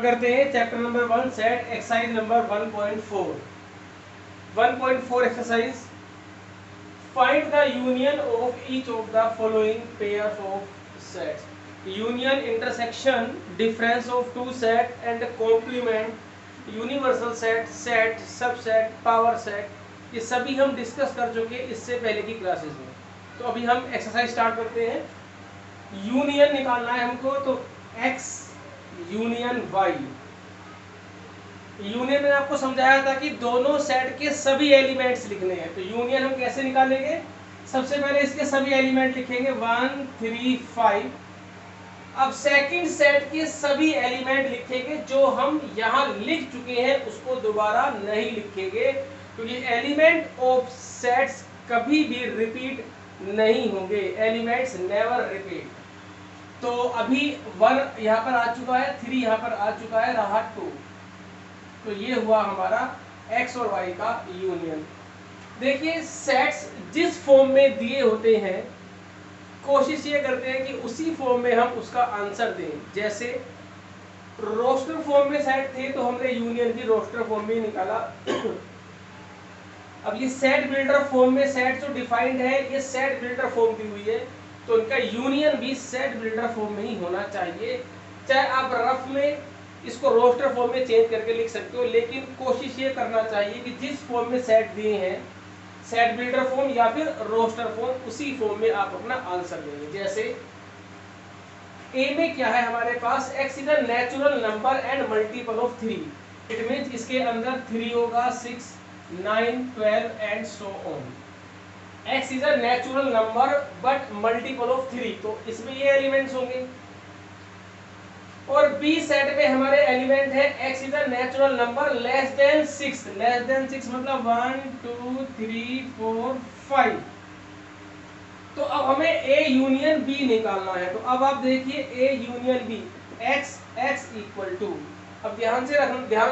करते हैं chapter number 1 set exercise number 1.4 exercise find the union of each of the following pairs of sets. Union, intersection, difference of two set and complement, universal set, set, subset, power set, ये सभी हम discuss कर चुके हैं इससे पहले की classes में। तो अभी हम एक्सरसाइज स्टार्ट करते हैं। यूनियन निकालना है हमको, तो x यूनियन y। यूनियन में आपको समझाया था कि दोनों सेट के सभी एलिमेंट्स लिखने हैं। तो यूनियन हम कैसे निकालेंगे? सबसे पहले इसके सभी एलिमेंट लिखेंगे 1 3 5। अब सेकंड सेट के सभी एलिमेंट लिखेंगे, जो हम यहाँ लिख चुके हैं उसको दोबारा नहीं लिखेंगे, क्योंकि एलिमेंट ऑफ सेट्स कभी भी रिपीट नहीं होंगे। Elements never repeat. तो अभी 1 यहाँ पर आ चुका है, 3 यहाँ पर आ चुका है, रहा 2। तो ये हुआ हमारा x और y का यूनियन। देखिए सेट्स जिस फॉर्म में दिए होते हैं, कोशिश ये करते हैं कि उसी फॉर्म में हम उसका आंसर दें। जैसे रोस्टर फॉर्म में सेट थे तो हमने यूनियन भी रोस्टर फॉर्म में निकाला। अब ये सेट बिल्डर फॉर्म में सेट जो डिफाइंड है, ये सेट बिल्डर फॉर्म दी हुई है, तो उनका यूनियन भी सेट बिल्डर फॉर्म में ही होना चाहिए। चाहे आप रफ में इसको रोस्टर फॉर्म में चेंज करके लिख सकते हो, लेकिन कोशिश ये करना चाहिए कि जिस फॉर्म में सेट दिए हैं, सेट बिल्डर फॉर्म या फिर रोस्टर फॉर्म, उसी फॉर्म में आप अपना आंसर देंगे। जैसे ए में क्या है हमारे पास, x is a natural number and multiple of 3। It means इसके अंदर 3 होगा, 6 9 12 and so on. x is a natural number but multiple of 3, तो इसमें ये एलिमेंट्स होंगे। और बी सेट में हमारे एलिमेंट है x is a natural number less than 6। Less than 6 मतलब 1 2 3 4 5। तो अब हमें a यूनियन b निकालना है। तो अब आप देखिए a union b, x equal to, अब ध्यान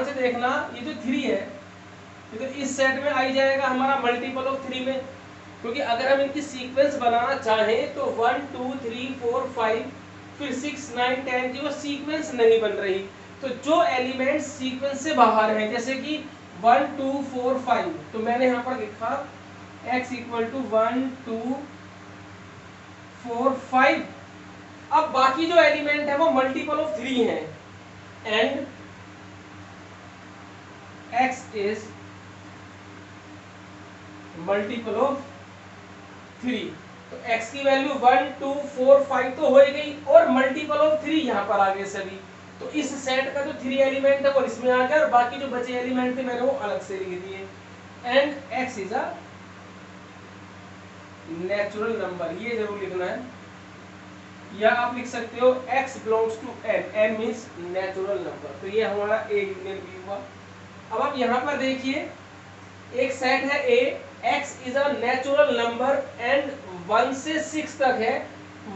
से देखना, ये जो 3 है ये तो इस सेट में आई जाएगा हमारा मल्टीपल ऑफ 3 में, क्योंकि अगर हम इनकी सीक्वेंस बनाना चाहें तो 1 2 3 4 5 फिर 6 9 10 की वो सीक्वेंस नहीं बन रही। तो जो एलिमेंट सीक्वेंस से बाहर हैं, जैसे कि 1 2 4 5, तो मैंने यहाँ पर लिखा x इक्वल टू 1 2 4 5। अब बाकी जो एलिमेंट है वो मल्टीपल ऑफ 3 हैं, and x is multiple of 3। तो x की वैल्यू 1 2 4 5 तो हो गई, और मल्टीपल ऑफ 3 यहाँ पर आ गए सभी। तो इस सेट का जो 3 एलिमेंट है वो इसमें आ गया, और बाकी जो बचे एलिमेंट थे मैंने वो अलग से लिख दिए। And x is a natural number, ये जरूर लिखना है, या आप लिख सकते हो x belongs to n, n means natural number. तो ये हमारा a यूनियन b हुआ। अब आप यहाँ पर देखिए, एक सेट है a, x is a natural number and 1 से 6 तक है,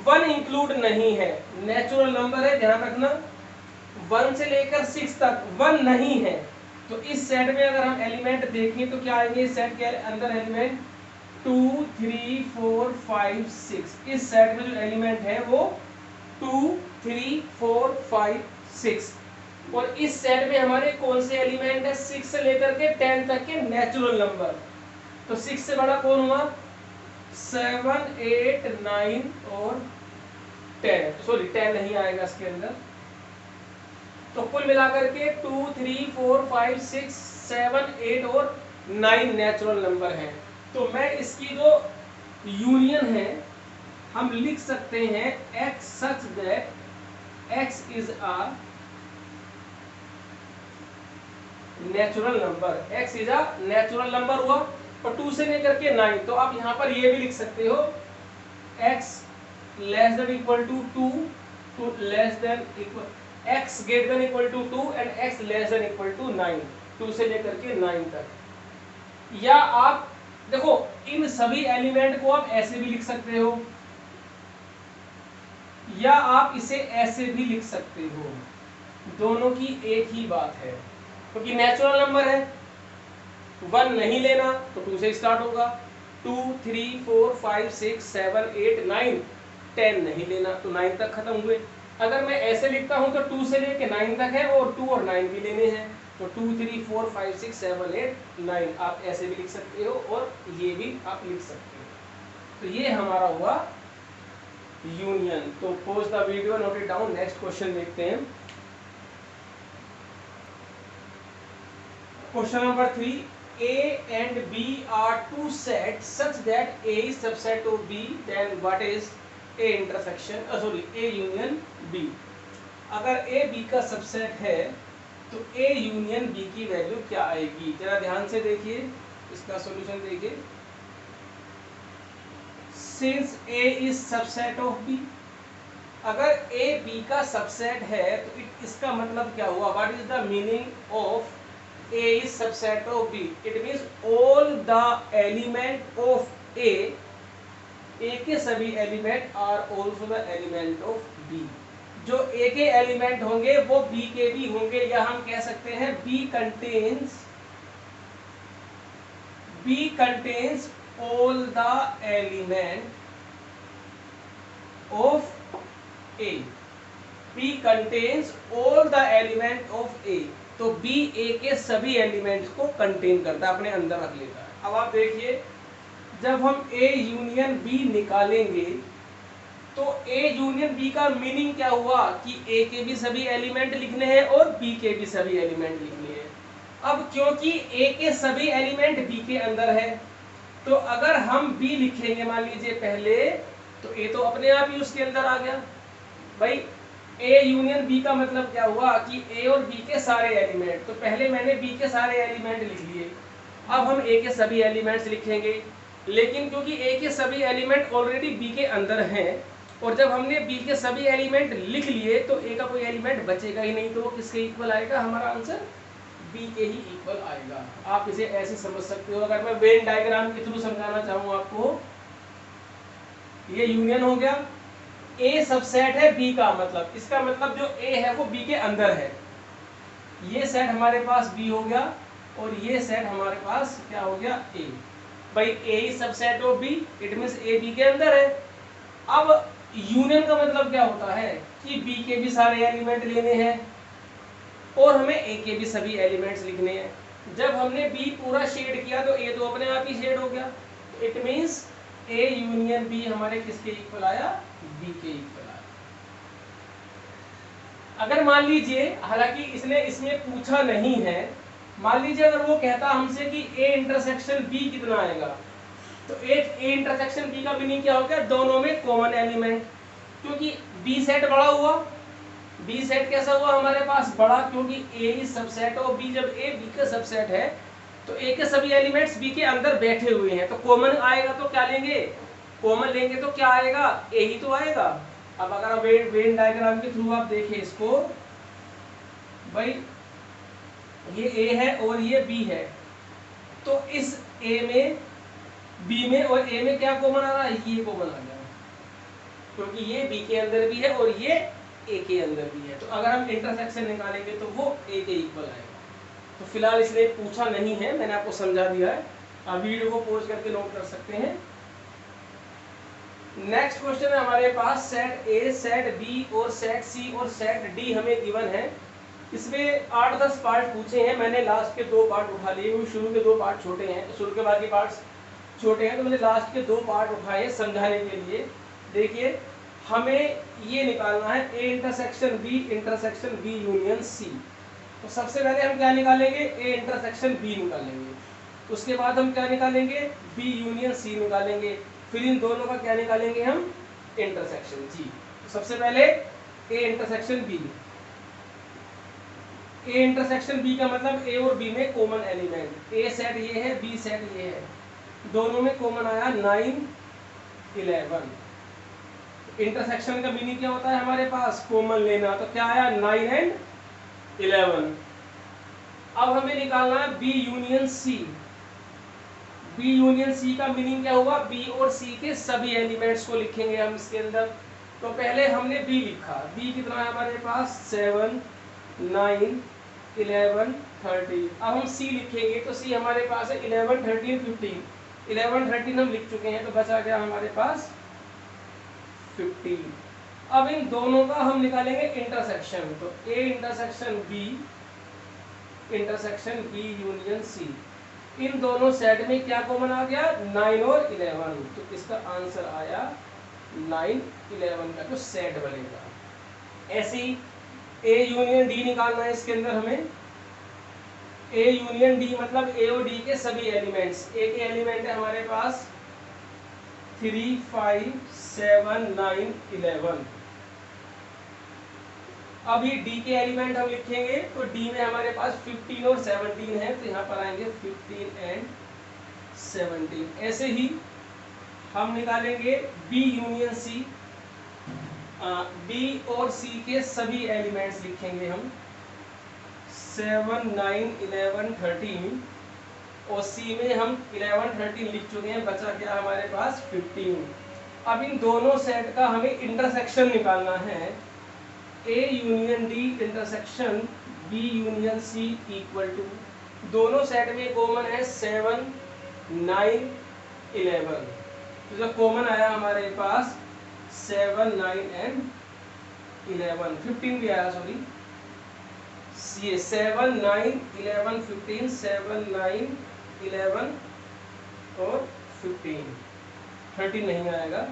1 इंक्लूड नहीं है। नेचुरल नंबर है, ध्यान रखना, 1 से लेकर 6 तक 1 नहीं है। तो इस सेट में अगर हम एलिमेंट देखें तो क्या आएंगे? इस सेट के अंदर एलिमेंट 2 3 4 5 6। इस सेट में जो एलिमेंट है वो 2 3 4 5 6। और इस सेट में हमारे कौन से एलिमेंट है? 6 से लेकर के 10 तक के नेचुरल नंबर। तो 6 से बड़ा कौन हुआ? 7 8 9 और 10, सॉरी 10 नहीं आएगा इसके अंदर। तो कुल मिलाकर के 2 3 4 5 6 7 8 और 9 नेचुरल नंबर हैं। तो मैं इसकी जो यूनियन है हम लिख सकते हैं x such that x is a natural number. x is a natural number हुआ, और 2 से लेकर के 9। तो आप यहाँ पर ये भी लिख सकते हो x less than equal to 2 to less than equal, x greater than equal to 2 and x less than equal to 9, 2 से लेकर के 9 तक। या आप देखो इन सभी एलिमेंट को आप ऐसे भी लिख सकते हो, या आप इसे ऐसे भी लिख सकते हो। दोनों की एक ही बात है, क्योंकि नेचुरल नंबर है, 1 नहीं लेना तो 2 से स्टार्ट होगा, 2 3 4 5 6 7 8 9 10 नहीं लेना तो 9 तक खत्म हुए। अगर मैं ऐसे लिखता हूं तो 2 से लेके 9 तक है और 2 और 9 भी लेने हैं, तो 2 3 4 5 6 7 8 9 आप ऐसे भी लिख सकते हो और ये भी आप लिख सकते हो। तो ये हमारा हुआ यूनियन। तो pause the video, note it down. Next question देखते हैं। Question number 3, A and B are two sets such that A is subset of B, then what is A intersection A union B? अगर A B का subset है तो A union B की value क्या आएगी? जरा ध्यान से देखिए, इसका सॉल्यूशन देखिए। Since A is subset of B, अगर A B का सबसेट है तो इसका मतलब क्या हुआ? What is the meaning of A is subset of B? It means all the element of A के सभी element are also the element of B। जो A के एलिमेंट होंगे वो B के भी होंगे, या हम कह सकते हैं B contains all the element of A। B contains all the element of A। तो B A के सभी एलिमेंट्स को कंटेन करता है, अपने अंदर रख लेता है। अब आप देखिए, जब हम A यूनियन B निकालेंगे तो A यूनियन B का मीनिंग क्या हुआ कि A के भी सभी एलिमेंट लिखने हैं और B के भी सभी एलिमेंट लिखने हैं। अब क्योंकि A के सभी एलिमेंट B के अंदर है, तो अगर हम B लिखेंगे मान लीजिए पहले, तो A तो अपने आप ही उसके अंदर आ गया। भाई A यूनियन B का मतलब क्या हुआ कि A और B के सारे एलिमेंट, तो पहले मैंने B के सारे एलिमेंट लिख लिए, अब हम A के सभी एलिमेंट्स लिखेंगे। लेकिन क्योंकि A के सभी एलिमेंट ऑलरेडी B के अंदर हैं, और जब हमने B के सभी एलिमेंट लिख लिए तो A का कोई एलिमेंट बचेगा ही नहीं, तो वो किसके इक्वल आएगा? हमारा आंसर B के ही इक्वल आएगा। आप इसे ऐसे समझ सकते हो। अगर मैं वेन डायग्राम के थ्रू समझाना चाहूँ आपको, ये यूनियन हो गया, A सबसेट है B का, मतलब इसका मतलब जो A है वो B के अंदर है। ये सेट हमारे पास B हो गया और ये सेट हमारे पास क्या हो गया? A। भाई A is subset of B, it means A B के अंदर है। अब यूनियन का मतलब क्या होता है कि B के भी सारे एलिमेंट लेने हैं और हमें A के भी सभी एलिमेंट्स लिखने हैं। जब हमने B पूरा शेड किया तो A तो अपने आप ही शेड हो गया। It means A union B हमारे किसके इक्वल आया? B के इक्वल आया। अगर मान लीजिए, हालांकि इसने इसमें पूछा नहीं है, मान लीजिए अगर वो कहता हमसे कि A इंटरसेक्शन B कितना आएगा, तो एक A इंटरसेक्शन B का मीनिंग क्या हो गया? दोनों में कॉमन एलिमेंट। क्योंकि B सेट बड़ा हुआ, B सेट कैसा हुआ हमारे पास? बड़ा, क्योंकि A is subset of B। जब A B का सबसेट है तो A के सभी एलिमेंट्स B के अंदर बैठे हुए हैं, तो कॉमन आएगा तो क्या लेंगे? कॉमन लेंगे तो क्या आएगा? A ही तो आएगा। अब अगर वेन डायग्राम के थ्रू आप देखें इसको, भाई ये A है और ये B है, तो इस A में, B में और A में क्या कॉमन आ रहा है? ये कॉमन आ गया, क्योंकि ये B के अंदर भी है और ये A के अंदर भी है। तो अगर हम इंटरसेक्शन निकालेंगे तो वो A के इक्वल आएगा। तो फिलहाल इसलिए पूछा नहीं है, मैंने आपको समझा दिया है। आप वीडियो को पॉज करके नोट कर सकते हैं। नेक्स्ट क्वेश्चन है हमारे पास, सेट A, सेट B और सेट C और सेट D हमें गिवन है। इसमें 8-10 पार्ट पूछे हैं, मैंने लास्ट के 2 पार्ट उठा लिए, क्योंकि शुरू के 2 पार्ट छोटे हैं, शुरू के बाकी पार्ट्स छोटे हैं, तो मैंने लास्ट के 2 पार्ट उठाए समझाने के लिए। देखिए, हमें ये निकालना है A intersection B union C। तो सबसे पहले हम क्या निकालेंगे? A इंटरसेक्शन B निकालेंगे। उसके बाद हम क्या निकालेंगे? B यूनियन C निकालेंगे। फिर इन दोनों का क्या निकालेंगे हम? Intersection G। तो सबसे पहले A intersection B। A intersection B का मतलब A और B में कॉमन एलिमेंट। A सेट ये है, B सेट ये है, दोनों में कॉमन आया 9 11। इंटरसेक्शन का मीनिंग क्या होता है हमारे पास? कॉमन लेना। तो क्या आया? 9 एंड 11। अब हमें निकालना है B union C। B union C का मीनिंग क्या हुआ? B और C के सभी एलिमेंट्स को लिखेंगे हम इसके अंदर। तो पहले हमने B लिखा, B कितना है हमारे पास? 7 9 11 13। अब हम C लिखेंगे तो C हमारे पास है 11 13 15। 11 13 हम लिख चुके हैं, तो बचा गया हमारे पास 15। अब इन दोनों का हम निकालेंगे इंटरसेक्शन। तो A intersection B union C, इन दोनों सेट में क्या कॉमन आ गया, 9 और 11। तो इसका आंसर आया 9 11 का जो सेट बनेगा। ऐसे ही ए यूनियन डी निकालना है इसके अंदर हमें। ए यूनियन डी मतलब ए और डी के सभी एलिमेंट्स। ए के एलिमेंट है हमारे पास 3 5 7 9 11। अभी डी के एलिमेंट हम लिखेंगे तो डी में हमारे पास 15 और 17 है, तो यहाँ पर आएंगे 15 एंड 17। ऐसे ही हम निकालेंगे बी यूनियन सी। बी और सी के सभी एलिमेंट्स लिखेंगे हम 7 9 11 13, और सी में हम 11 13 लिख चुके हैं, बचा क्या हमारे पास 15। अब इन दोनों सेट का हमें इंटरसेक्शन निकालना है। A union D intersection B union C equal to, दोनों सेट में कॉमन है 7 9 11। तो जो कॉमन आया हमारे पास 7 9 एंड 11, 15 भी आया, सॉरी, ये 7 9 11 15, 7 9 11 और 15, 13 नहीं आएगा।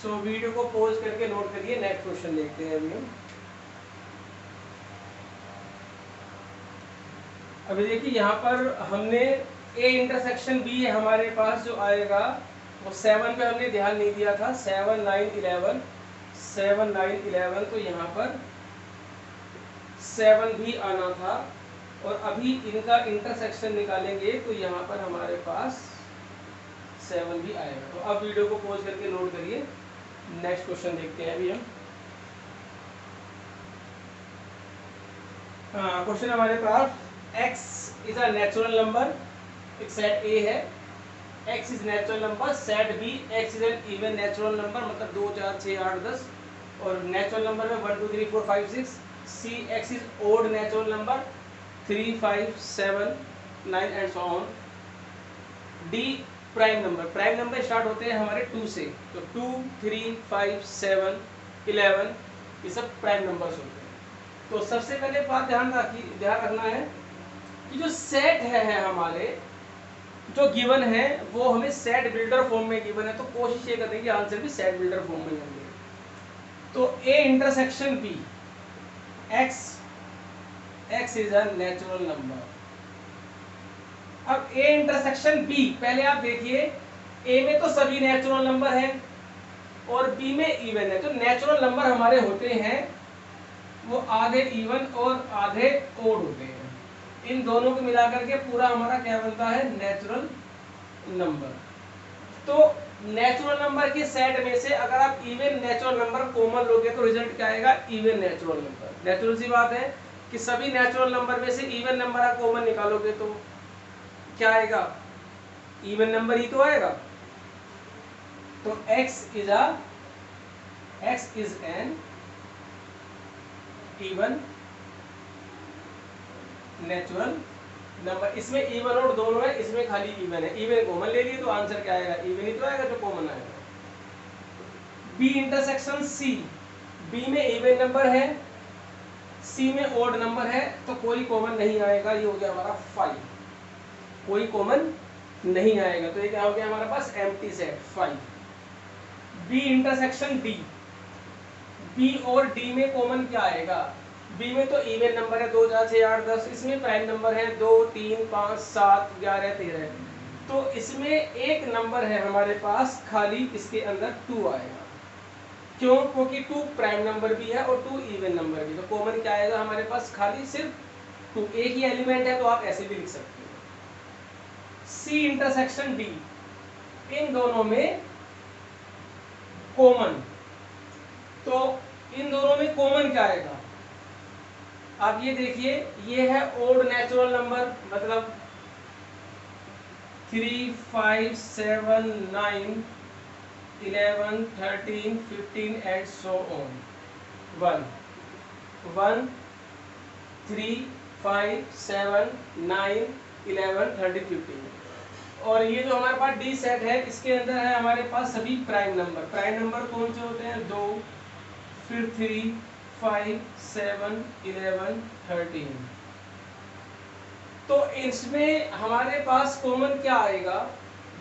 सो वीडियो को पॉज करके नोट करिए। नेक्स्ट क्वेश्चन देखते हैं अभी हम। अभी देखिए यहाँ पर हमने ए इंटरसेक्शन बी है हमारे पास, जो आएगा वो 7 पे हमने ध्यान नहीं दिया था। 7 9 11, 7 9 11, तो यहाँ पर 7 भी आना था। और अभी इनका इंटरसेक्शन निकालेंगे तो यहाँ पर हमारे पास 7 भी आएगा। तो अब वीडियो को पॉज करके नोट करिए। नेक्स्ट क्वेश्चन देखते हैं अभी हम। क्वेश्चन हमारे पास x is a natural number, एक सेट A है, x is natural number, set B x is N even natural number, मतलब 2 4 6 8 10, और नेचुरल नंबर में 1 2 3 4 5 6। C x is odd natural number 3 5 7 9 and so on. D prime number start होते हैं हमारे 2 से, तो 2 3 5 7 11 ये सब प्राइम नंबर्स होते हैं। तो सबसे पहले बात ध्यान रखना है कि जो सेट है हमारे, जो गिवन है वो हमें सेट बिल्डर फॉर्म में गिवन है, तो कोशिश ये करने की आंसर भी सेट बिल्डर फॉर्म में होंगे। तो A intersection B, x is a natural number. अब ए इंटरसेक्शन बी, पहले आप देखिए ए में तो सभी नेचुरल नंबर हैं और बी में इवन है। तो नेचुरल नंबर हमारे होते हैं वो आधे इवन और आधे ओड होते हैं। इन दोनों को मिलाकर के पूरा हमारा क्या बनता है, नेचुरल नंबर। तो नेचुरल नंबर के सेट में से अगर आप इवन नेचुरल नंबर कॉमन लोगे तो रिजल्ट क्या आएगा, इवन नेचुरल नंबर। नेचुरल सी बात है कि सभी नेचुरल नंबर में से इवन नंबर आप कॉमन निकालोगे तो क्या आएगा, इवन नंबर ही तो आएगा। तो x is N even natural number. इसमें इवन और दोनों है, इसमें खाली इवन है, इवन कॉमन ले लिए तो आंसर क्या आएगा, इवन ही तो आएगा जो कॉमन आएगा। बी इंटरसेक्शन सी, बी में इवन नंबर है, सी में ओड नंबर है, तो कोई कॉमन नहीं आएगा। ये हो गया हमारा 5, कोई कॉमन नहीं आएगा, तो ये क्या हो गया हमारे पास, empty set 5। B intersection D, B और डी में कॉमन क्या आएगा, बी में तो इवन नंबर है 2 4 6 8 10, इसमें प्राइम नंबर है 2 3 5 7 11 13, तो इसमें एक नंबर है हमारे पास खाली, इसके अंदर 2 आएगा। क्यों, क्योंकि 2 प्राइम नंबर भी है और 2 इवन नंबर भी, तो कॉमन क्या आएगा हमारे पास, खाली सिर्फ 2। एक ही एलिमेंट है तो आप ऐसे भी लिख सकते हो। सी इंटरसेक्शन डी, इन दोनों में कॉमन, तो इन दोनों में कॉमन क्या आएगा, आप ये देखिए, ये है ओड नेचुरल नंबर, मतलब 3 5 7 9 11 13 15 एंड सो ऑन। 1 1 3 5 7 9 11 13 15, और ये जो हमारे पास डी सेट है इसके अंदर है हमारे पास सभी प्राइम नंबर। प्राइम नंबर कौन से होते हैं? 2, फिर 3, 5, 7, 11, 13। तो इसमें हमारे पास कॉमन क्या आएगा?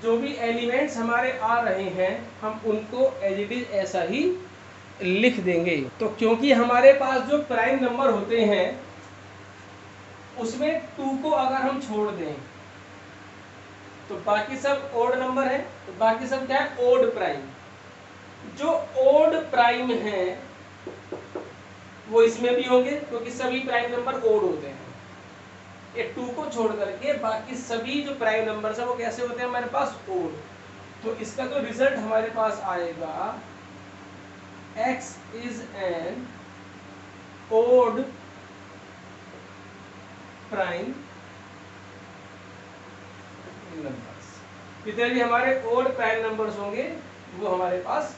जो भी एलिमेंट्स हमारे आ रहे हैं हम उनको एज इट इज ऐसा ही लिख देंगे। तो क्योंकि हमारे पास जो प्राइम नंबर होते हैं उसमें 2 को अगर हम छोड़ दें तो बाकी सब ओड नंबर है, तो बाकी सब क्या है? Odd prime. जो ओड प्राइम है वो इसमें भी होंगे क्योंकि सभी प्राइम नंबर ओड होते हैं। ये 2 को छोड़ करके बाकी सभी जो प्राइम नंबर है वो कैसे होते हैं हमारे पास? ओड। तो इसका जो रिजल्ट हमारे पास आएगा x is an odd prime numbers। जितने भी हमारे odd prime numbers होंगे वो हमारे पास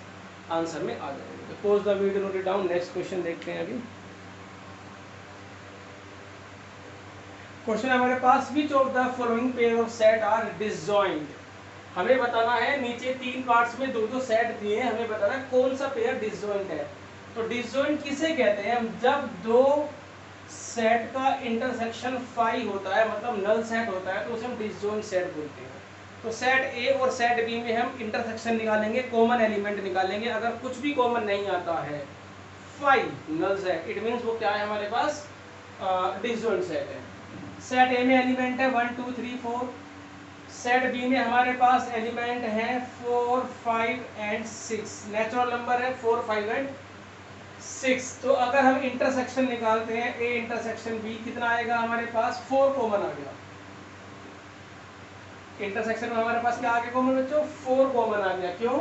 आंसर में आ जाएंगे। Pause the video, note it down. Next question देखते हैं। अभी क्वेश्चन हमारे पास, which of the following pair of set are disjoint. हमें बताना है, नीचे 3 पार्ट्स में 2-2 सेट दिए हैं, हमें बताना है कौन सा पेयर डिसजॉइंट है। तो डिसजॉइंट किसे कहते हैं? जब दो सेट का इंटरसेक्शन 5 होता है, मतलब नल सेट होता है, तो उसे हम डिसजॉइंट सेट बोलते हैं। तो सेट ए और सेट बी में हम इंटरसेक्शन निकालेंगे, कॉमन एलिमेंट निकालेंगे। अगर कुछ भी कॉमन नहीं आता है, 5 नल्स है, इट मींस वो क्या है हमारे पास? डिसजॉइंट सेट है। सेट ए में एलिमेंट है 1, 2, 3, 4। सेट बी में हमारे पास एलिमेंट हैं 4, 5 एंड 6। नेचुरल नंबर है 4, 5 एंड 6। तो अगर हम इंटरसेक्शन निकालते हैं ए इंटरसेक्शन बी, कितना आएगा हमारे पास? 4 कॉमन आ गया। इंटरसेक्शन में हमारे पास क्या आ गया कॉमन बच्चों? 4 कॉमन आ गया। क्यों?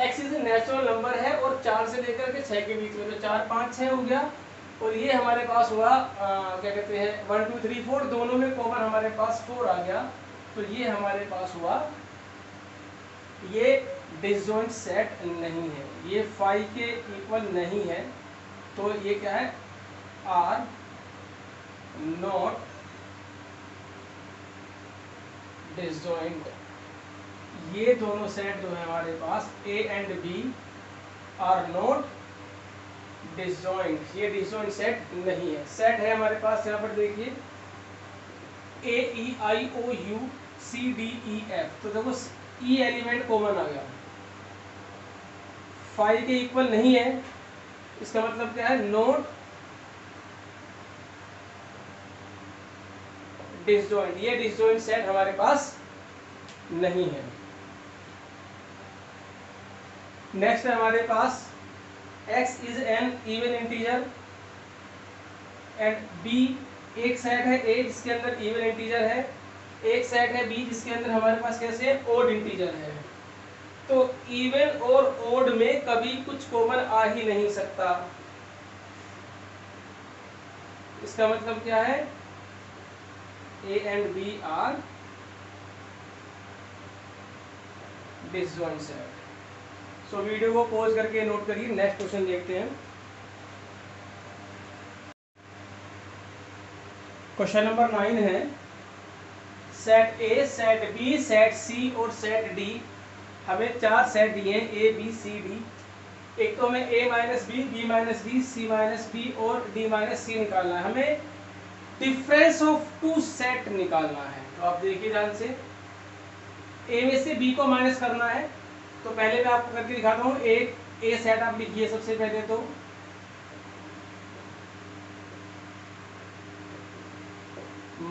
x इज नेचुरल नंबर है और 4 से लेकर के 6 के बीच में, तो 4, 5, 6 हो गया। और ये हमारे पास हुआ क्या कहते हैं 1, 2, 3, 4, दोनों में कॉमन हमारे पास 4 आ गया। तो ये हमारे पास हुआ, ये डिसजॉइंट सेट नहीं है, ये 5 के इक्वल नहीं है। तो ये क्या है? Are not disjoint. ये दोनों सेट जो है हमारे पास A and B are not disjoint, ये डिसजॉइंट सेट नहीं है। सेट है हमारे पास, यहाँ पर देखिए A E I O U C D E F. तो देखो ई एलिमेंट कॉमन आ गया, 5 के इक्वल नहीं है, इसका मतलब क्या है? नॉट डिसजॉइंट, ये डिसजॉइंट सेट हमारे पास नहीं है। नेक्स्ट है हमारे पास x is N even integer and b, एक सेट है a जिसके अंदर इवन इंटीजर है, एक सेट है b जिसके अंदर हमारे पास कैसे है? ओड इंटीजर है। तो इवन और ओड में कभी कुछ कॉमन आ ही नहीं सकता। इसका मतलब क्या है? a and b are disjoint set. So video को पॉज करके नोट करिए। नेक्स्ट क्वेश्चन देखते हैं। क्वेश्चन नंबर 9 है, set A, set B, set C और सेट डी। हमें 4 सेट दिए हैं ए बी सी डी। एक तो हमें A minus B, B minus D, C minus B और डी माइनस सी निकालना है। हमें डिफरेंस ऑफ 2 सेट निकालना है। तो आप देखिए ध्यान से, ए में से बी को माइनस करना है। तो पहले मैं आपको करके दिखाता हूँ। एक ए सेट आप लिखिए सबसे पहले, तो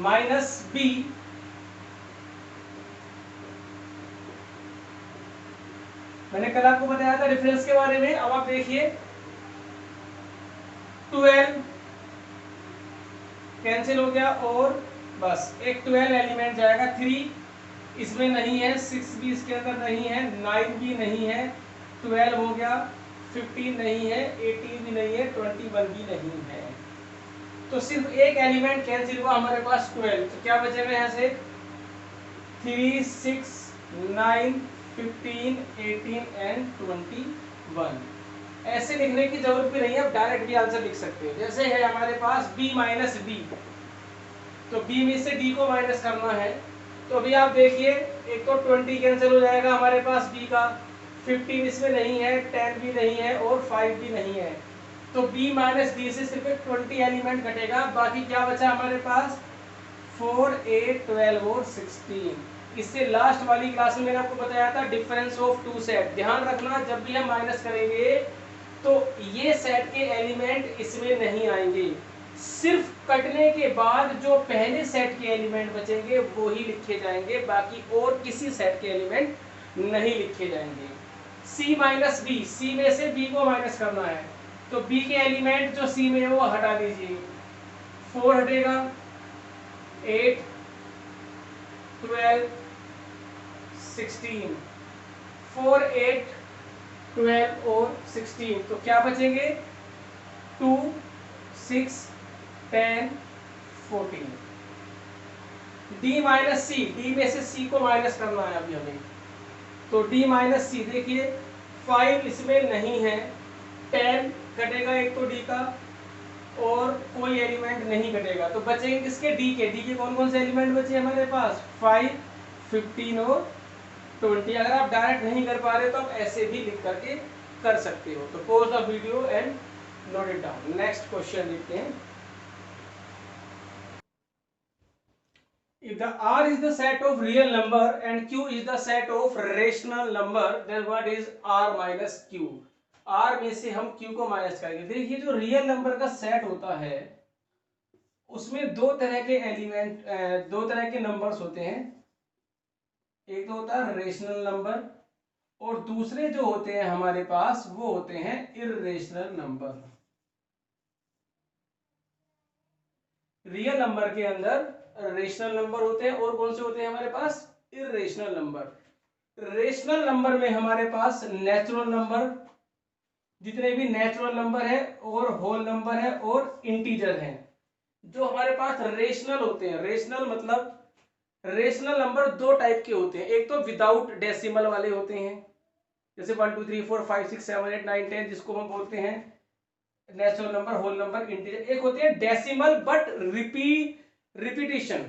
माइनस बी मैंने कल आपको बताया था डिफरेंस के बारे में। अब आप देखिए 12 कैंसिल हो गया और बस एक 12 एलिमेंट जाएगा। 3 इसमें नहीं है, 6 भी इसके अंदर नहीं है, 9 भी नहीं है, 12 हो गया, 15 नहीं है, 18 भी नहीं है, 21 भी नहीं है। तो सिर्फ एक एलिमेंट कैंसिल हुआ हमारे पास 12। तो क्या बचेगा यहाँ से? 3, 6, 9, 15, 18 एंड 21। ऐसे लिखने की जरूरत भी नहीं है, आप डायरेक्ट भी आंसर लिख सकते हो। जैसे है हमारे पास b माइनस डी, तो b में से d को माइनस करना है। तो अभी आप देखिए एक तो 20 कैंसिल हो जाएगा हमारे पास बी का, 15 इसमें नहीं है, 10 भी नहीं है और 5 भी नहीं है, तो b माइनस डी से सिर्फ 20 एलिमेंट घटेगा। बाकी क्या बचा हमारे पास, 4, 8, 12 और 16। इससे लास्ट वाली क्लास में मैंने आपको बताया था डिफरेंस ऑफ टू सेट। ध्यान रखना जब भी हम माइनस करेंगे तो ये सेट के एलिमेंट इसमें नहीं आएंगे, सिर्फ कटने के बाद जो पहले सेट के एलिमेंट बचेंगे वो ही लिखे जाएंगे, बाकी और किसी सेट के एलिमेंट नहीं लिखे जाएंगे। c माइनस बी, सी में से b को माइनस करना है, तो b के एलिमेंट जो c में है वो हटा दीजिए, 4 हटेगा, 8, 12, 16, 4, 8, 12 और 16, तो क्या बचेंगे, 2, 6, 10, 14। d माइनस सी, डी में से c को माइनस करना है अभी हमें, तो d माइनस सी देखिए 5 इसमें नहीं है, 10 कटेगा एक तो d का और कोई एलिमेंट नहीं कटेगा, तो बचेंगे किसके, d के। d के कौन कौन से एलिमेंट बचे हमारे पास, 5, 15 और 20। अगर आप डायरेक्ट नहीं कर पा रहे तो आप ऐसे भी लिख करके कर सकते हो। तो pause the video and note it down. Next question देखते हैं। If the R is the set of real number and Q is the set of rational number, then what is R minus Q? R में से हम Q को minus करेंगे। देखिए जो real number का सेट होता है उसमें दो तरह के एलिमेंट, दो तरह के नंबर्स होते हैं। एक तो होता है रेशनल नंबर और दूसरे जो होते हैं हमारे पास वो होते हैं इर्रेशनल नंबर। रियल नंबर के अंदर रेशनल नंबर होते हैं और कौन से होते हैं हमारे पास, इर्रेशनल नंबर। रेशनल नंबर में हमारे पास नेचुरल नंबर, जितने भी नेचुरल नंबर है और होल नंबर है और इंटीजर हैं, जो हमारे पास रेशनल होते हैं। रेशनल मतलब रेशनल नंबर दो टाइप के होते हैं, एक तो विदाउट डेसिमल वाले होते हैं, जैसे 1 2 3 4 5 6 7 8 9 10 जिसको हम बोलते हैं natural number, whole number, integer. एक होते हैं डेसिमल बट रिपीटिशन,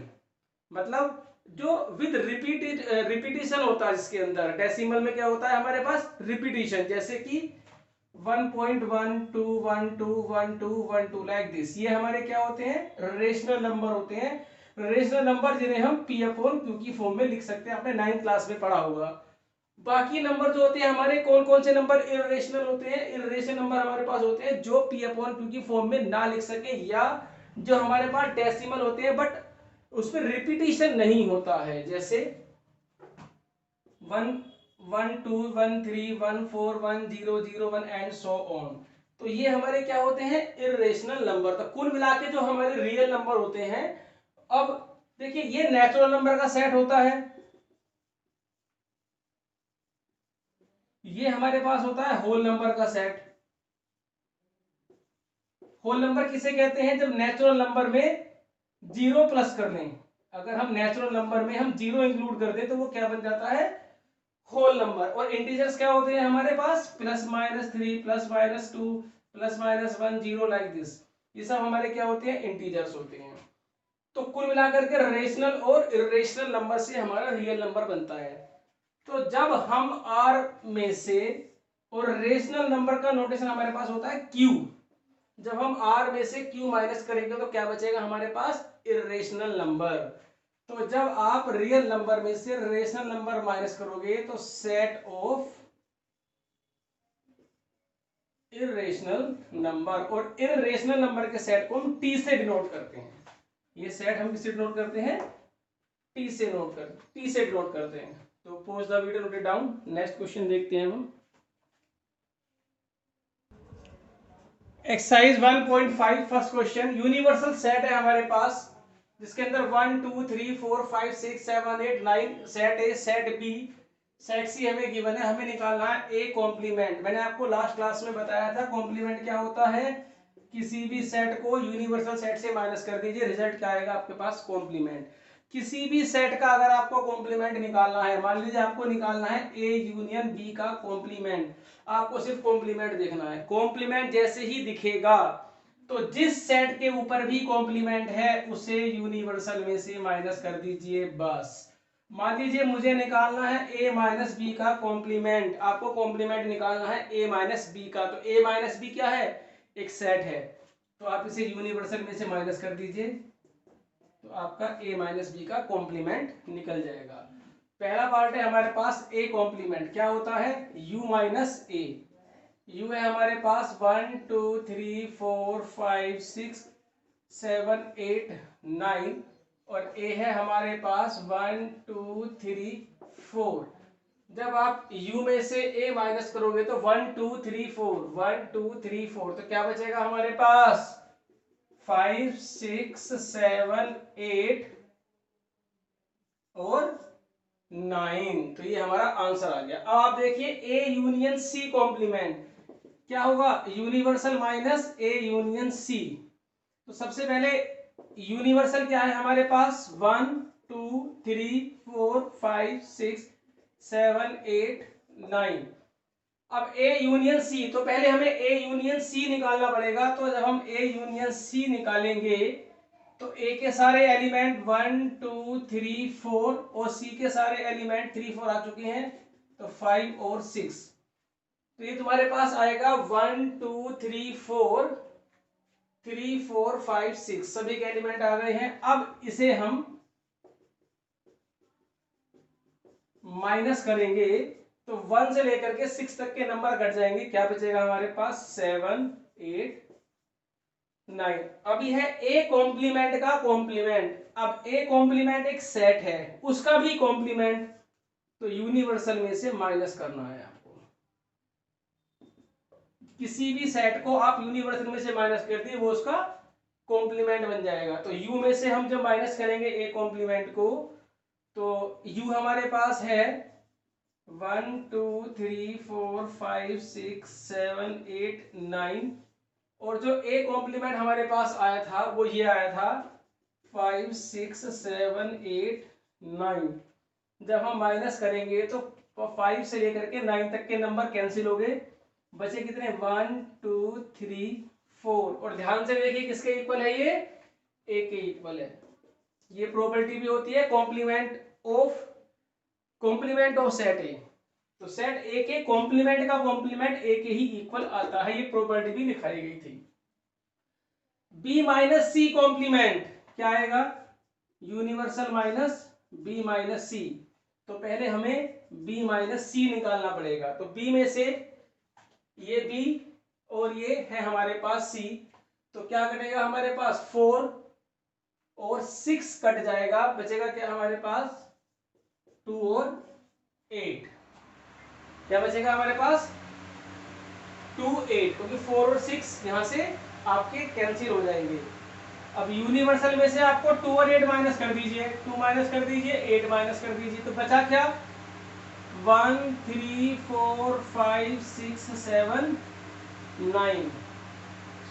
मतलब जो विद रिपीटिशन होता है, जिसके अंदर डेसिमल में क्या होता है हमारे पास, रिपीटिशन, जैसे कि 1.12121212 लाइक दिस। ये हमारे क्या होते हैं, रेशनल नंबर होते हैं। रेशनल नंबर जिन्हें हम पी अपॉन क्यू की फॉर्म में लिख सकते हैं, आपने 9th क्लास में पढ़ा होगा। बाकी नंबर जो होते हैं हमारे, कौन कौन से नंबर इर्रेशनल होते हैं, इर्रेशनल नंबर हमारे पास होते हैं जो पी अपॉन क्यू की फॉर्म में ना लिख सके, या जो हमारे पास डेसिमल होते हैं बट उसमें रिपीटिशन नहीं होता है, जैसे 1 1 2 1 3 1 4 1 0 0 1 एंड सो ऑन। तो ये हमारे क्या होते हैं, इर्रेशनल नंबर। तो कुल मिला के जो हमारे रियल नंबर होते हैं, अब देखिए ये नेचुरल नंबर का सेट होता है, ये हमारे पास होता है होल नंबर का सेट। होल नंबर किसे कहते हैं, जब नेचुरल नंबर में जीरो प्लस कर लें, अगर हम नेचुरल नंबर में हम जीरो इंक्लूड कर दें तो वो क्या बन जाता है, होल नंबर। और इंटीजर्स क्या होते हैं हमारे पास, +-3 +-2 +-1 0 लाइक दिस। ये सब हमारे क्या होते हैं, इंटीजर्स होते हैं। तो कुल मिलाकर के रेशनल और इर्रेशनल नंबर से हमारा रियल नंबर बनता है। तो जब हम आर में से, और रेशनल नंबर का नोटेशन हमारे पास होता है क्यू, जब हम आर में से क्यू माइनस करेंगे तो क्या बचेगा हमारे पास, इर्रेशनल नंबर। तो जब आप रियल नंबर में से रेशनल नंबर माइनस करोगे तो सेट ऑफ इर्रेशनल नंबर, और इर्रेशनल नंबर के सेट को हम टी से डिनोट करते हैं। ये सेट हम किससे डिनोट करते हैं, टी से डिनोट करते हैं। तो pause the video, note it down. Next question देखते हैं हम। Exercise 1.5 first question. Universal set है हमारे पास जिसके अंदर 1 2 3 4 5 6 7 8 9 set A, set B, set C हमें गिवन है। हमें निकालना है ए कॉम्प्लीमेंट। मैंने आपको लास्ट क्लास में बताया था कॉम्प्लीमेंट क्या होता है, किसी भी सेट को यूनिवर्सल सेट से माइनस कर दीजिए, रिजल्ट क्या आएगा आपके पास, कॉम्प्लीमेंट। किसी भी सेट का अगर आपको कॉम्प्लीमेंट निकालना है, मान लीजिए आपको निकालना है ए यूनियन बी का कॉम्प्लीमेंट, आपको सिर्फ कॉम्प्लीमेंट देखना है। कॉम्प्लीमेंट जैसे ही दिखेगा तो जिस सेट के ऊपर भी कॉम्प्लीमेंट है उसे यूनिवर्सल में से माइनस कर दीजिए, बस। मान लीजिए मुझे निकालना है a माइनस बी का कॉम्प्लीमेंट, आपको कॉम्प्लीमेंट निकालना है a माइनस बी का। तो a माइनस बी क्या है, एक सेट है, तो आप इसे यूनिवर्सल में से माइनस कर दीजिए, तो आपका a माइनस बी का कॉम्प्लीमेंट निकल जाएगा। पहला पार्ट है हमारे पास a कॉम्प्लीमेंट, क्या होता है u माइनस a। u है हमारे पास 1 2 3 4 5 6 7 8 9 और a है हमारे पास 1 2 3 4। जब आप u में से a माइनस करोगे तो 1 2 3 4 1 2 3 4, तो क्या बचेगा हमारे पास 5 6 7 8 और 9। तो ये हमारा आंसर आ गया। अब आप देखिए a यूनियन c कॉम्प्लीमेंट क्या होगा, universal minus a union c। तो सबसे पहले यूनिवर्सल क्या है हमारे पास 1 2 3 4 5 6 7 8 9। अब a यूनियन c, तो पहले हमें a यूनियन c निकालना पड़ेगा। तो जब हम a यूनियन c निकालेंगे तो a के सारे एलिमेंट 1 2 3 4 और c के सारे एलिमेंट 3 4 आ चुके हैं, तो 5 और 6। तो ये तुम्हारे पास आएगा 1 2 3 4 3 4 5 6, सभी के एलिमेंट आ गए हैं। अब इसे हम माइनस करेंगे तो 1 से लेकर के 6 तक के नंबर कट जाएंगे, क्या बचेगा हमारे पास 7 8 9। अब यह है a कॉम्प्लीमेंट का कॉम्प्लीमेंट। अब a कॉम्प्लीमेंट एक सेट है, उसका भी कॉम्प्लीमेंट, तो यूनिवर्सल में से माइनस करना है आपको। किसी भी सेट को आप यूनिवर्सल में से माइनस कर दिए वो उसका कॉम्प्लीमेंट बन जाएगा। तो u में से हम जब माइनस करेंगे a कॉम्प्लीमेंट को, तो u हमारे पास है 1 2 3 4 5 6 7 8 9 और जो a कॉम्प्लीमेंट हमारे पास आया था वो ये आया था 5 6 7 8 9। जब हम माइनस करेंगे तो 5 से लेकर के 9 तक के नंबर कैंसिल हो गए, बचे कितने 1 2 3 4। और ध्यान से देखिए किसके इक्वल है, ये a के इक्वल है। ये प्रॉपर्टी भी होती है कॉम्प्लीमेंट ऑफ सेट ए। तो सेट ए के कॉम्प्लीमेंट का कॉम्प्लीमेंट ए के ही इक्वल आता है, ये प्रॉपर्टी भी दिखाई गई थी। b माइनस सी कॉम्प्लीमेंट क्या आएगा, यूनिवर्सल माइनस b माइनस सी। तो पहले हमें b माइनस सी निकालना पड़ेगा। तो b में से ये b और ये है हमारे पास c, तो क्या कटेगा हमारे पास 4 और 6 कट जाएगा, बचेगा क्या हमारे पास 2 और 8। क्या बचेगा हमारे पास 2 8, क्योंकि 4 और 6 यहां से आपके कैंसिल हो जाएंगे। अब यूनिवर्सल में से आपको 2 और 8 माइनस कर दीजिए, 2 माइनस कर दीजिए 8 माइनस कर दीजिए, तो बचा क्या 1 3 4 5 6 7 9।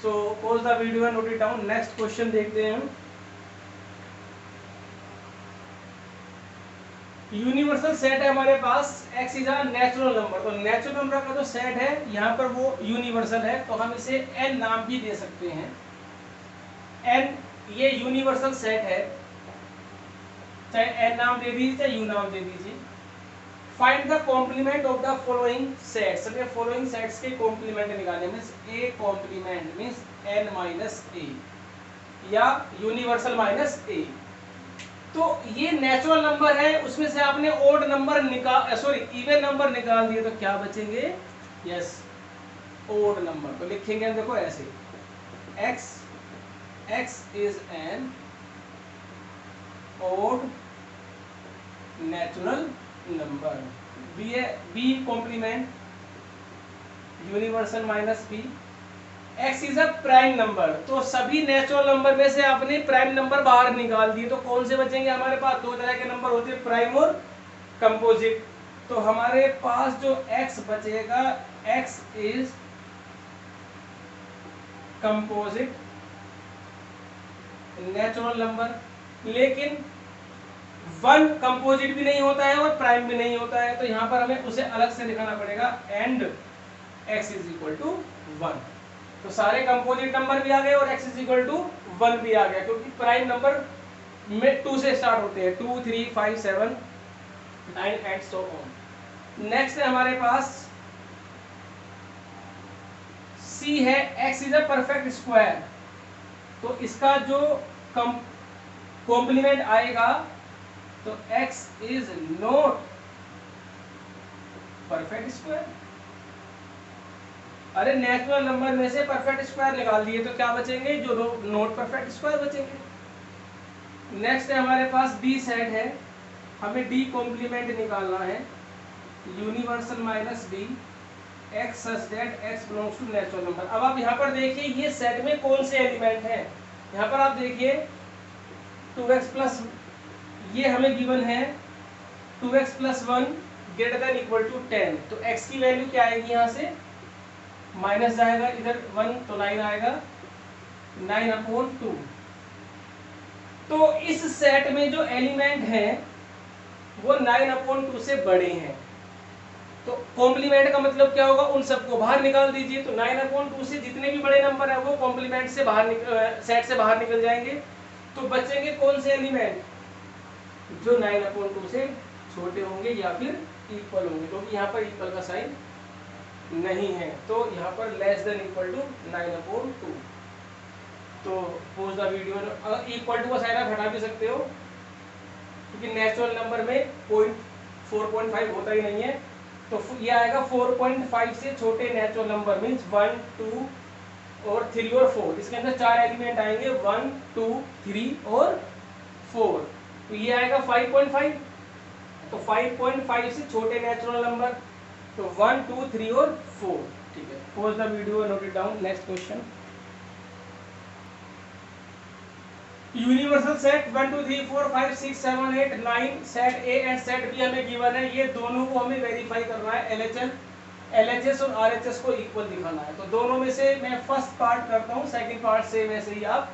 So pause the video and note it down. Next question देखते हैं। यूनिवर्सल सेट है हमारे पास x is a natural number. तो नेचुरल नंबर का जो सेट है यहाँ पर वो यूनिवर्सल है, तो हम इसे n नाम भी दे सकते हैं। n ये यूनिवर्सल सेट है, चाहे n नाम दे दीजिए चाहे u नाम दे दीजिए। Find the complement of the following sets. हमें फॉलोइंग सेट्स के कॉम्प्लीमेंट निकालने means a complement means n minus a या यूनिवर्सल माइनस a। तो ये नेचुरल नंबर है, उसमें से आपने ओड नंबर निकाल इवन नंबर निकाल दिए, तो क्या बचेंगे यस ओड नंबर। तो लिखेंगे देखो ऐसे x is an odd natural number. b complement universal minus b। x is a prime number. तो सभी नेचुरल नंबर में से आपने प्राइम नंबर बाहर निकाल दिए, तो कौन से बचेंगे हमारे पास, दो तरह के नंबर होते हैं, प्राइम और कंपोजिट। तो हमारे पास जो x बचेगा x is composite natural number. लेकिन 1 कंपोजिट भी नहीं होता है और प्राइम भी नहीं होता है, तो यहां पर हमें उसे अलग से लिखना पड़ेगा and x is equal to 1। तो सारे कंपोजिट नंबर भी आ गए और x इज इक्वल टू 1 भी आ गया, क्योंकि प्राइम नंबर में 2 से स्टार्ट होते हैं, 2 3 5 7 9 एंड सो ऑन। नेक्स्ट है हमारे पास C है x is a perfect square, तो इसका जो कॉम्प्लीमेंट आएगा तो x is not perfect square. अरे नेचुरल नंबर में से परफेक्ट स्क्वायर निकाल दिए तो क्या बचेंगे, जो नॉट परफेक्ट स्क्वायर बचेंगे। नेक्स्ट है हमारे पास B सेट है, हमें D कॉम्प्लीमेंट निकालना है, universal minus D x such that x belongs to natural number. अब आप यहाँ पर देखिए ये सेट में कौन से एलिमेंट हैं, यहाँ पर आप देखिए 2x प्लस, ये हमें गिवन है 2x plus 1 greater than equal to 10, तो x की वैल्यू क्या आएगी, यहाँ से माइनस जाएगा इधर 1 तो 9 आएगा, 9/2। तो इस सेट में जो एलिमेंट हैं वो 9/2 से बड़े हैं, तो कॉम्प्लीमेंट का मतलब क्या होगा, उन सबको बाहर निकाल दीजिए, तो 9/2 से जितने भी बड़े नंबर है वो कॉम्प्लीमेंट से बाहर सेट से बाहर निकल जाएंगे, तो बचेंगे कौन से एलिमेंट, जो 9/2 से छोटे होंगे या फिर इक्वल होंगे, क्योंकि यहाँ पर इक्वल का साइन नहीं है, तो यहाँ पर लेस देन इक्वल टू 9/2। तो pause the video, equal to का साइन आप हटा भी सकते हो, क्योंकि नेचुरल नंबर में 4.5 होता ही नहीं है, तो ये आएगा 4.5 से छोटे नेचुरल नंबर मीन्स 1, 2 और 3 और 4, इसके अंदर 4 एलिमेंट आएंगे 1, 2, 3 और 4, तो ये आएगा 5.5, तो 5.5 से छोटे नेचुरल नंबर, तो 1, 2, 3 और 4। ठीक है, pause the video, note it down. Next question, universal set 1, 2, 3, 4, 5, 6, 7, 8, 9 set A and set B हमें गिवन है, ये दोनों को हमें वेरीफाई करना है, LHS और RHS को इक्वल दिखाना है, तो दोनों में से मैं फर्स्ट पार्ट करता हूँ, सेकंड पार्ट से वैसे ही आप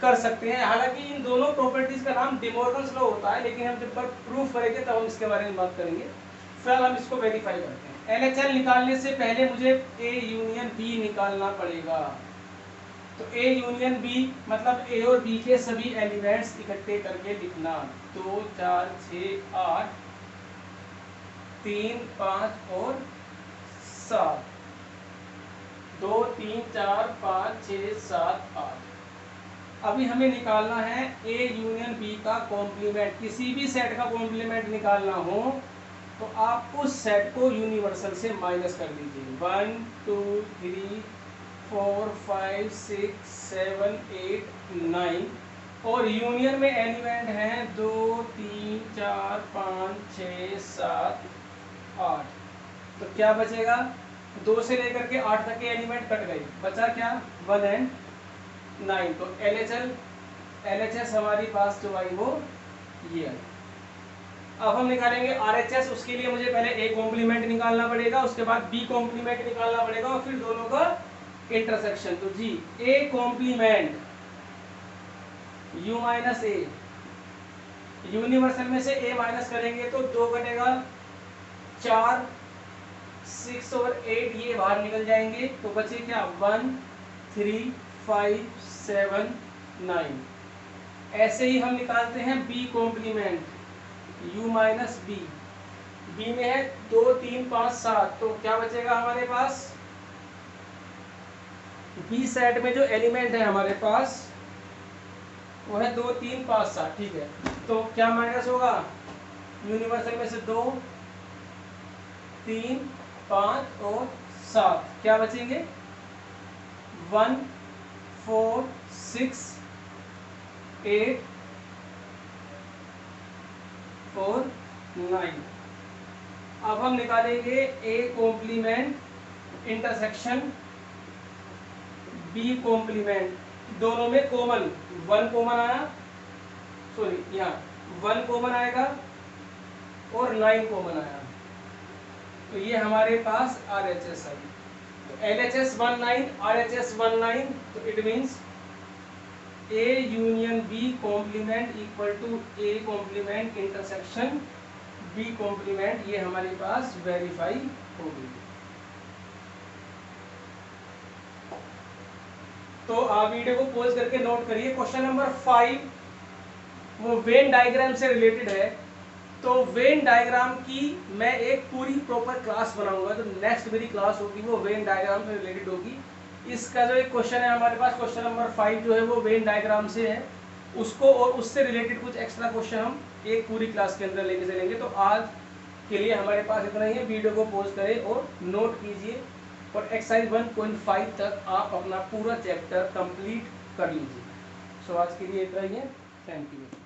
कर सकते हैं। हालांकि इन दोनों प्रॉपर्टीज का नाम डे मॉर्गन्स लॉ होता है, लेकिन हम जब पर प्रूफ करेंगे तब हम इसके बारे में बात करेंगे, फिलहाल हम इसको वेरीफाई करते हैं। LHL निकालने से पहले मुझे A यूनियन B निकालना पड़ेगा, तो A यूनियन B मतलब A और B के सभी एलिमेंट्स इकट्ठे करके लिखना, 2, 4, 6, 8, 3, 5 और 7, 2, 3, 4, 5, 6, 7, 8। अभी हमें निकालना है A यूनियन B का कॉम्प्लीमेंट, किसी भी सेट का कॉम्प्लीमेंट निकालना हो तो आप उस सेट को यूनिवर्सल से माइनस कर दीजिए, 1, 2, 3, 4, 5, 6, 7, 8, 9, और यूनियन में एलिमेंट हैं 2, 3, 4, 5, 6, 7, 8, तो क्या बचेगा, 2 से लेकर के 8 तक के एलिमेंट कट गए, बचा क्या 1 एंड 9, तो LHS हमारी पास जो आई वो ये है। अब हम निकालेंगे RHS, उसके लिए मुझे पहले A कॉम्प्लीमेंट निकालना पड़ेगा, उसके बाद B कॉम्प्लीमेंट निकालना पड़ेगा और फिर दोनों का इंटरसेक्शन, तो जी A complement U minus A, universal में से A माइनस करेंगे तो 2 कटेगा, 4, 6 और 8 ये बाहर निकल जाएंगे, तो बचे क्या 1, 3, 5, 7, 9। ऐसे ही हम निकालते हैं B complement, U minus B, B में है 2, 3, 5, 7, तो क्या बचेगा हमारे पास, B सेट में जो एलिमेंट है हमारे पास वो है 2, 3, 5, 7, ठीक है, तो क्या माइनस होगा, यूनिवर्सल में से 2, 3, 5 और 7, क्या बचेंगे 1, 4, 6, 8 और 9। अब हम निकालेंगे A complement intersection B complement, दोनों में कॉमन 1 कॉमन आया, सॉरी यहाँ 1 कॉमन आएगा और 9 कॉमन आया, तो ये हमारे पास RHS है, तो LHS 19, RHS 19, तो it means A union B complement equal to A complement intersection B complement, ये हमारे पास वेरीफाई हो गई। तो आप वीडियो को पॉज करके नोट करिए। क्वेश्चन नंबर 5 वो वेन डायग्राम से रिलेटेड है, तो वेन डायग्राम की मैं एक पूरी प्रॉपर क्लास बनाऊंगा, तो नेक्स्ट मेरी क्लास होगी वो वेन डायग्राम से रिलेटेड होगी। इसका जो एक क्वेश्चन है हमारे पास, क्वेश्चन नंबर 5 जो है वो वेन डायग्राम से है, उसको और उससे रिलेटेड कुछ एक्स्ट्रा क्वेश्चन हम एक पूरी क्लास के अंदर लेके चलेंगे। तो आज के लिए हमारे पास इतना ही है। वीडियो को पॉज करें और नोट कीजिए, और एक्सरसाइज 1.5 तक आप अपना पूरा चैप्टर कंप्लीट कर लीजिए। सो आज के लिए इतना ही है। Thank you.